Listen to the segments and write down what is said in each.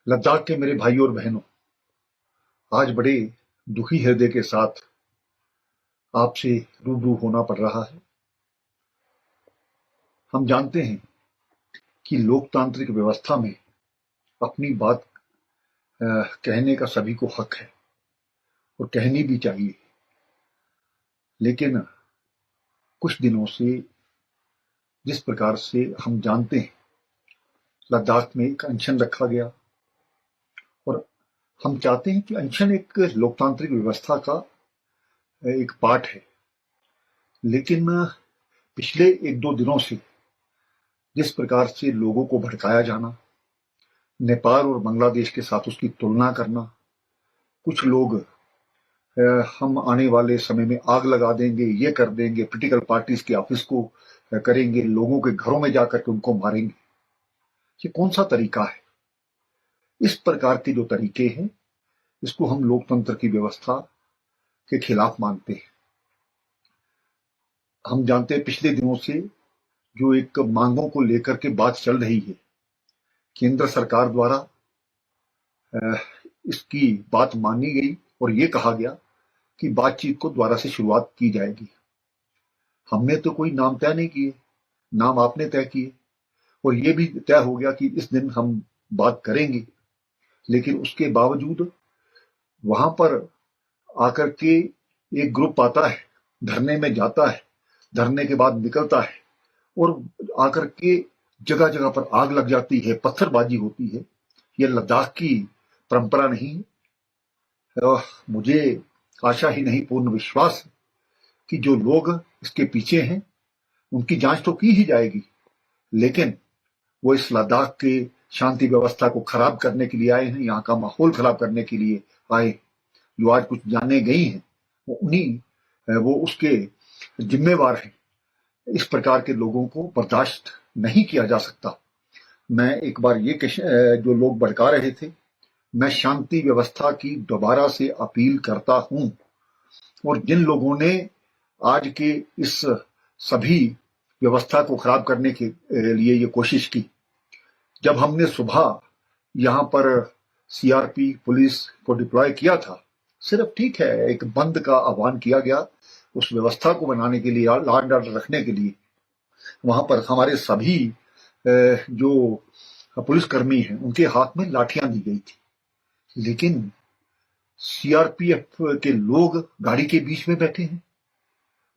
लद्दाख के मेरे भाई और बहनों, आज बड़े दुखी हृदय के साथ आपसे रूबरू होना पड़ रहा है। हम जानते हैं कि लोकतांत्रिक व्यवस्था में अपनी बात कहने का सभी को हक है और कहनी भी चाहिए। लेकिन कुछ दिनों से जिस प्रकार से हम जानते हैं, लद्दाख में एक अनशन रखा गया और हम चाहते हैं कि अनशन एक लोकतांत्रिक व्यवस्था का एक पार्ट है। लेकिन पिछले एक दो दिनों से जिस प्रकार से लोगों को भड़काया जाना, नेपाल और बांग्लादेश के साथ उसकी तुलना करना, कुछ लोग हम आने वाले समय में आग लगा देंगे, ये कर देंगे, पोलिटिकल पार्टीज के ऑफिस को करेंगे, लोगों के घरों में जाकर के उनको मारेंगे। ये कौन सा तरीका है? इस प्रकार के जो तरीके हैं, इसको हम लोकतंत्र की व्यवस्था के खिलाफ मानते हैं। हम जानते हैं पिछले दिनों से जो एक मांगों को लेकर के बात चल रही है, केंद्र सरकार द्वारा इसकी बात मानी गई और ये कहा गया कि बातचीत को दोबारा से शुरुआत की जाएगी। हमने तो कोई नाम तय नहीं किए, नाम आपने तय किए और ये भी तय हो गया कि इस दिन हम बात करेंगे। लेकिन उसके बावजूद वहां पर आकर के एक ग्रुप आता है, धरने में जाता है, धरने के बाद निकलता है और आकर के जगह जगह पर आग लग जाती है, पत्थरबाजी होती है। यह लद्दाख की परंपरा नहीं है। मुझे आशा ही नहीं, पूर्ण विश्वास है कि जो लोग इसके पीछे हैं उनकी जांच तो की ही जाएगी, लेकिन वो इस लद्दाख के शांति व्यवस्था को खराब करने के लिए आए हैं, यहाँ का माहौल खराब करने के लिए आए। जो आज कुछ जाने गई हैं वो उसके जिम्मेवार हैं। इस प्रकार के लोगों को बर्दाश्त नहीं किया जा सकता। मैं एक बार ये जो लोग भड़का रहे थे, मैं शांति व्यवस्था की दोबारा से अपील करता हूं और जिन लोगों ने आज के इस सभी व्यवस्था को खराब करने के लिए ये कोशिश की, जब हमने सुबह यहां पर सीआरपी पुलिस को डिप्लॉय किया था, सिर्फ ठीक है एक बंद का आह्वान किया गया उस व्यवस्था को बनाने के लिए, लॉ एंड ऑर्डर रखने के लिए। वहां पर हमारे सभी जो पुलिसकर्मी हैं उनके हाथ में लाठियां दी गई थी, लेकिन सीआरपीएफ के लोग गाड़ी के बीच में बैठे हैं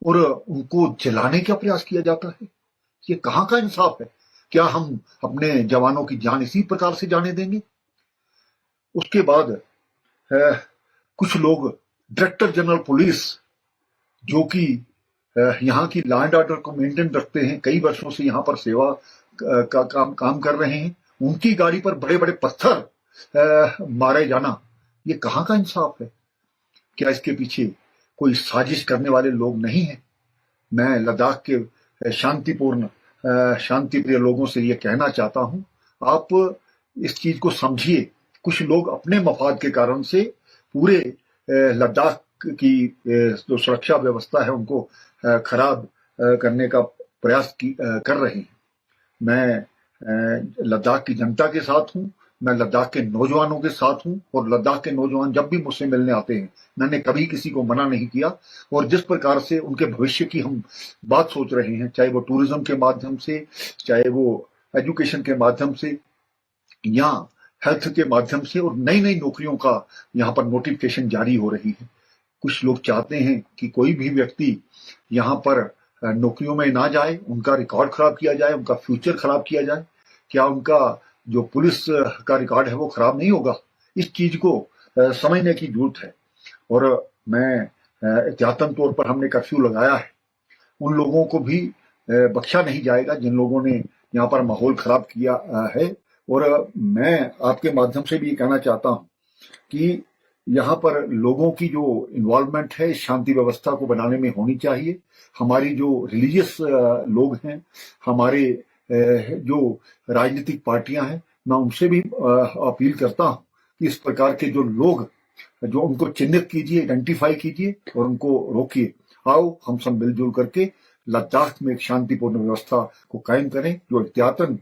और उनको जलाने का प्रयास किया जाता है। ये कहां का इंसाफ है? क्या हम अपने जवानों की जान इसी प्रकार से जाने देंगे? उसके बाद कुछ लोग डायरेक्टर जनरल पुलिस, जो कि यहाँ की लॉ एंड ऑर्डर को मेंटेन रखते हैं, कई वर्षों से यहाँ पर सेवा का काम कर रहे हैं, उनकी गाड़ी पर बड़े बड़े पत्थर मारे जाना, ये कहां का इंसाफ है? क्या इसके पीछे कोई साजिश करने वाले लोग नहीं है? मैं लद्दाख के शांतिपूर्ण शांतिप्रिय लोगों से ये कहना चाहता हूं, आप इस चीज को समझिए। कुछ लोग अपने मफाद के कारण से पूरे लद्दाख की जो सुरक्षा व्यवस्था है उनको खराब करने का प्रयास कर रहे हैं। मैं लद्दाख की जनता के साथ हूं, मैं लद्दाख के नौजवानों के साथ हूं और लद्दाख के नौजवान जब भी मुझसे मिलने आते हैं, मैंने कभी किसी को मना नहीं किया। और जिस प्रकार से उनके भविष्य की हम बात सोच रहे हैं, चाहे वो टूरिज्म के माध्यम से, चाहे वो एजुकेशन के माध्यम से या हेल्थ के माध्यम से, और नई नई नौकरियों का यहाँ पर नोटिफिकेशन जारी हो रही है। कुछ लोग चाहते हैं कि कोई भी व्यक्ति यहाँ पर नौकरियों में ना जाए, उनका रिकॉर्ड खराब किया जाए, उनका फ्यूचर खराब किया जाए। क्या उनका जो पुलिस का रिकॉर्ड है वो खराब नहीं होगा? इस चीज को समझने की जरूरत है। और मैं एहतियातन तौर पर हमने कर्फ्यू लगाया है, उन लोगों को भी बख्शा नहीं जाएगा जिन लोगों ने यहाँ पर माहौल खराब किया है। और मैं आपके माध्यम से भी ये कहना चाहता हूं कि यहाँ पर लोगों की जो इन्वॉल्वमेंट है शांति व्यवस्था को बनाने में होनी चाहिए। हमारी जो रिलीजियस लोग हैं, हमारे जो राजनीतिक पार्टियां हैं, मैं उनसे भी अपील करता हूं कि इस प्रकार के जो लोग, जो उनको चिन्हित कीजिए, आइडेंटिफाई कीजिए और उनको रोकिए। आओ हम सब मिलजुल करके लद्दाख में एक शांतिपूर्ण व्यवस्था को कायम करें। जो एहतियातन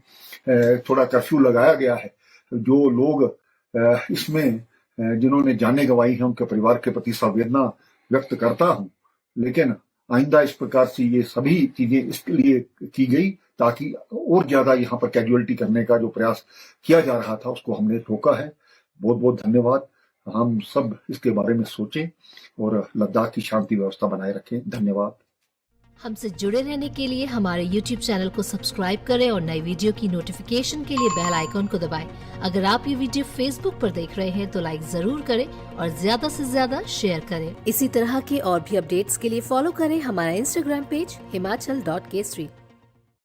थोड़ा कर्फ्यू लगाया गया है, जो लोग इसमें जिन्होंने जाने गंवाई है उनके परिवार के प्रति संवेदना व्यक्त करता हूं। लेकिन आइंदा इस प्रकार से ये सभी चीजें इसलिए की गई ताकि और ज्यादा यहाँ पर कैजुअलिटी करने का जो प्रयास किया जा रहा था उसको हमने रोका है। बहुत बहुत धन्यवाद। हम सब इसके बारे में सोचें और लद्दाख की शांति व्यवस्था बनाए रखें। धन्यवाद। हमसे जुड़े रहने के लिए हमारे YouTube चैनल को सब्सक्राइब करें और नई वीडियो की नोटिफिकेशन के लिए बेल आइकॉन को दबाएं। अगर आप ये वीडियो Facebook पर देख रहे हैं तो लाइक जरूर करें और ज्यादा से ज्यादा शेयर करें। इसी तरह के और भी अपडेट्स के लिए फॉलो करें हमारा Instagram पेज himachal.kesri।